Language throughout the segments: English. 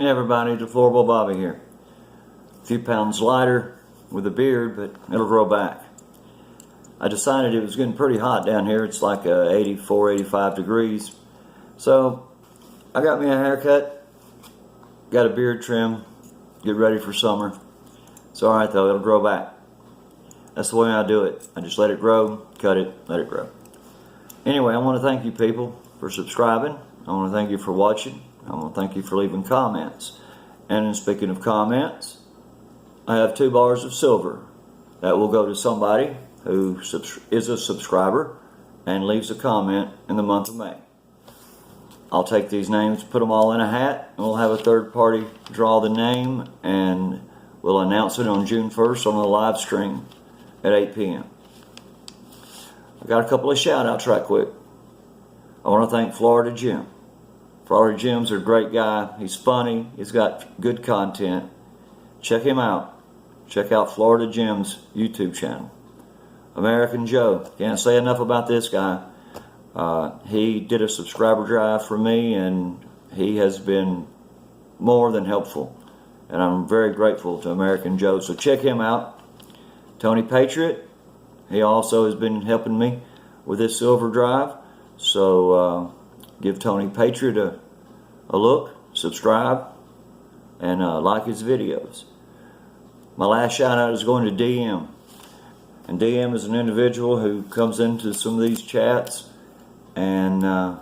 Hey everybody, Deplorable Bobby here. A few pounds lighter with a beard, but it'll grow back. I decided it was getting pretty hot down here. It's like 84, 85 degrees. So I got me a haircut, got a beard trim, get ready for summer. It's alright though, it'll grow back. That's the way I do it. I just let it grow, cut it, let it grow. Anyway, I want to thank you people for subscribing. I want to thank you for watching. I want to thank you for leaving comments. And speaking of comments, I have 2 bars of silver that will go to somebody who is a subscriber and leaves a comment in the month of May. I'll take these names, put them all in a hat, and we'll have a third party draw the name, and we'll announce it on June 1st on the live stream at 8 p.m. I got a couple of shout outs right quick. I want to thank Florida Jim. Florida Jim's a great guy. He's funny. He's got good content. Check him out. Check out Florida Jim's YouTube channel. American Joe. Can't say enough about this guy. He did a subscriber drive for me, and he has been more than helpful. And I'm very grateful to American Joe. So check him out. Tony Patriot. He also has been helping me with this silver drive. So give Tony Patriot a look, subscribe, and like his videos. My last shout out is going to DM. And DM is an individual who comes into some of these chats, and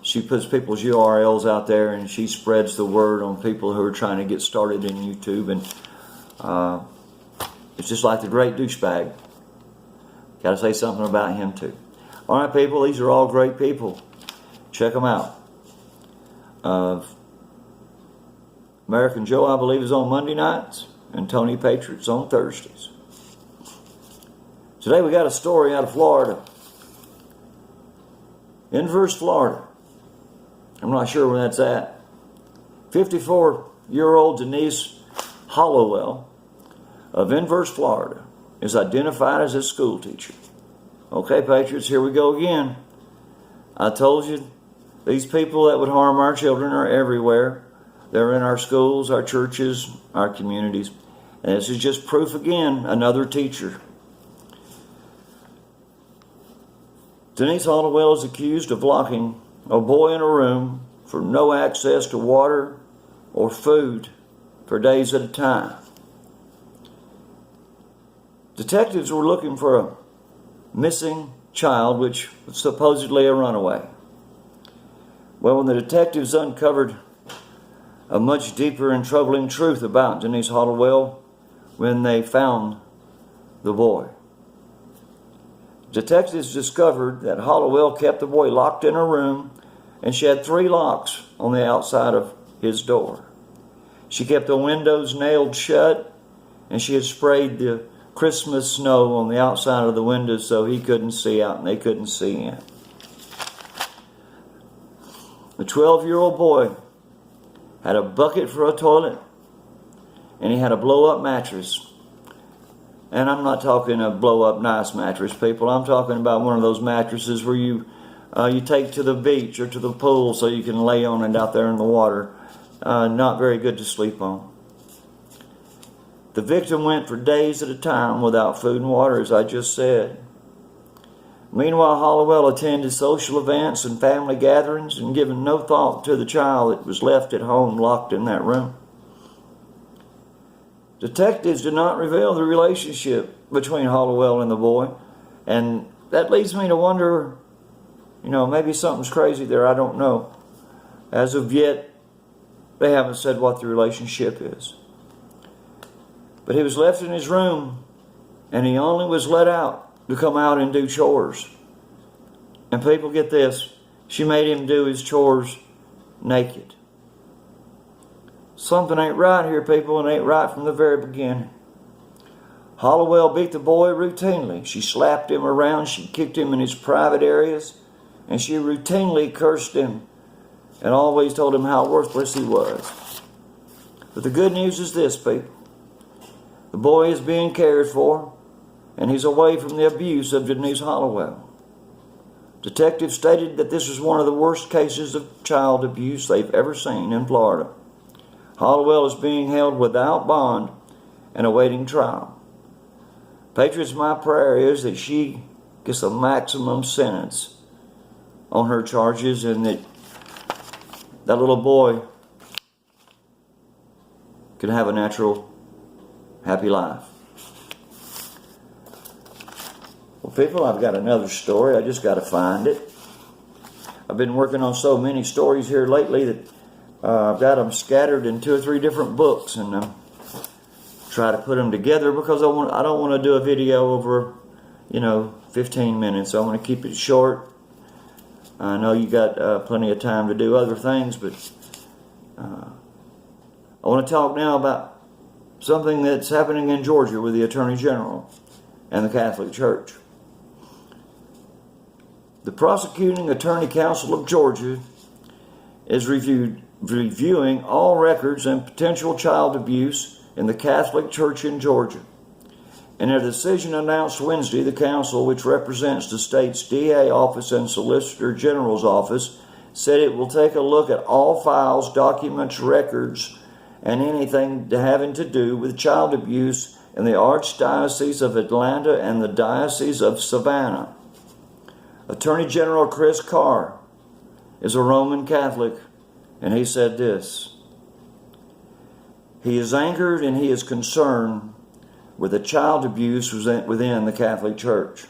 she puts people's URLs out there, and she spreads the word on people who are trying to get started in YouTube. And it's just like the great douchebag. Got to say something about him too. Alright people, these are all great people. Check them out. American Joe, I believe, is on Monday nights, and Tony Patriot's on Thursdays. Today we got a story out of Florida. Inverse, Florida. I'm not sure where that's at. 54-year-old Denise Hollowell of Inverse, Florida is identified as a school teacher. Okay, Patriots, here we go again. I told you, these people that would harm our children are everywhere. They're in our schools, our churches, our communities. And this is just proof again, another teacher. Denise Hollowell is accused of locking a boy in a room for no access to water or food for days at a time. Detectives were looking for a missing child, which was supposedly a runaway. Well, when the detectives uncovered a much deeper and troubling truth about Denise Hollowell when they found the boy. Detectives discovered that Hollowell kept the boy locked in a room, and she had 3 locks on the outside of his door. She kept the windows nailed shut, and she had sprayed the Christmas snow on the outside of the windows so he couldn't see out and they couldn't see in. The 12-year-old boy had a bucket for a toilet, and he had a blow-up mattress. And I'm not talking a blow-up nice mattress, people. I'm talking about one of those mattresses where you take to the beach or to the pool so you can lay on it out there in the water. Not very good to sleep on. The victim went for days at a time without food and water, as I just said. Meanwhile, Hollowell attended social events and family gatherings and given no thought to the child that was left at home locked in that room. Detectives did not reveal the relationship between Hollowell and the boy, and that leads me to wonder, maybe something's crazy there, I don't know. As of yet, they haven't said what the relationship is. But he was left in his room, and he only was let out to come out and do chores. And people, get this, she made him do his chores naked. Something ain't right here, people, and ain't right from the very beginning. Hollowell beat the boy routinely. She slapped him around, she kicked him in his private areas, and she routinely cursed him and always told him how worthless he was. But the good news is this, people. The boy is being cared for, and he's away from the abuse of Denise Hollowell. Detectives stated that this was one of the worst cases of child abuse they've ever seen in Florida. Hollowell is being held without bond and awaiting trial. Patriots, my prayer is that she gets a maximum sentence on her charges, and that little boy can have a natural, happy life. Well, people, I've got another story. I just got to find it. I've been working on so many stories here lately that I've got them scattered in 2 or 3 different books, and try to put them together because I don't want to do a video over 15 minutes. I want to keep it short. I know you got plenty of time to do other things, but I want to talk now about something that's happening in Georgia with the Attorney General and the Catholic Church. The Prosecuting Attorney Council of Georgia is reviewing all records and potential child abuse in the Catholic Church in Georgia. In a decision announced Wednesday, the council, which represents the state's DA office and Solicitor General's office, said it will take a look at all files, documents, records, and anything having to do with child abuse in the Archdiocese of Atlanta and the Diocese of Savannah. Attorney General Chris Carr is a Roman Catholic, and he said this: he is angered and he is concerned with the child abuse within the Catholic Church.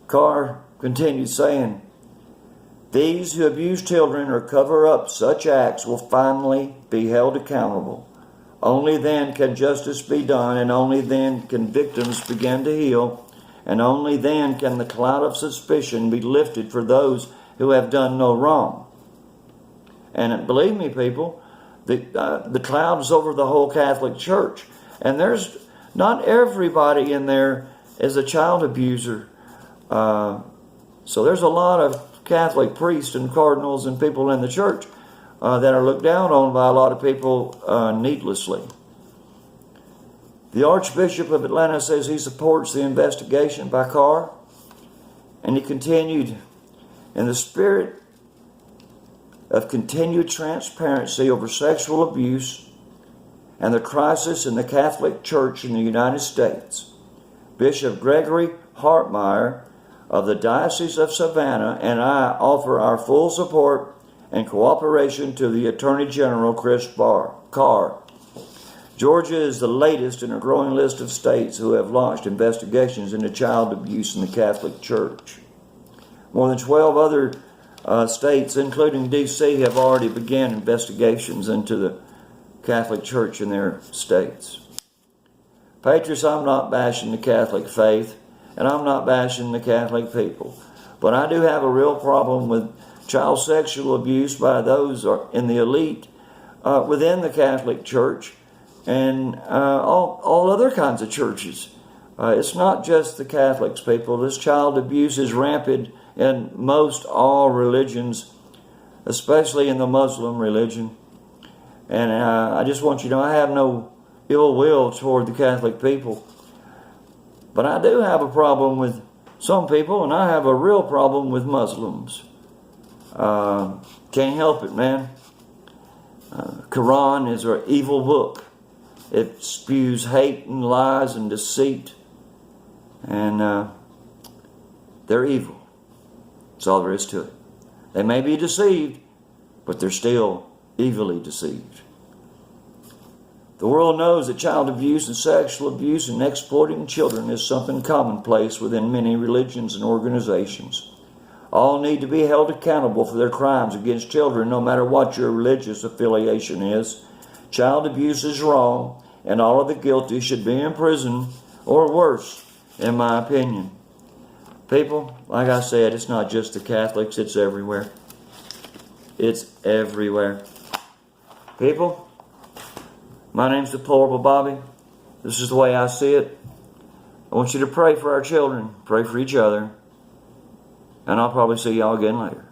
Carr continued saying, these who abuse children or cover up such acts will finally be held accountable. Only then can justice be done, and only then can victims begin to heal, and only then can the cloud of suspicion be lifted for those who have done no wrong. And believe me, people, the cloud is over the whole Catholic Church. And there's not everybody in there is a child abuser. So there's a lot of Catholic priests and cardinals and people in the church that are looked down on by a lot of people needlessly. The Archbishop of Atlanta says he supports the investigation by Carr, and he continued, in the spirit of continued transparency over sexual abuse and the crisis in the Catholic Church in the United States, Bishop Gregory Hartmeyer of the Diocese of Savannah and I offer our full support and cooperation to the Attorney General Chris Carr. Georgia is the latest in a growing list of states who have launched investigations into child abuse in the Catholic Church. More than 12 other states, including D.C., have already begun investigations into the Catholic Church in their states. Patriots, I'm not bashing the Catholic faith, and I'm not bashing the Catholic people, but I do have a real problem with child sexual abuse by those in the elite within the Catholic Church and all other kinds of churches. It's not just the Catholics, people. This child abuse is rampant in most all religions, especially in the Muslim religion. And I just want you to know I have no ill will toward the Catholic people. But I do have a problem with some people, and I have a real problem with Muslims. Can't help it, man. Quran is an evil book. It spews hate and lies and deceit. And they're evil. That's all there is to it. They may be deceived, but they're still evilly deceived. The world knows that child abuse and sexual abuse and exploiting children is something commonplace within many religions and organizations. All need to be held accountable for their crimes against children, no matter what your religious affiliation is. Child abuse is wrong, and all of the guilty should be in prison, or worse, in my opinion. People, like I said, it's not just the Catholics, it's everywhere. It's everywhere. People, my name's Deplorable Bobby. This is the way I see it. I want you to pray for our children, pray for each other, and I'll probably see y'all again later.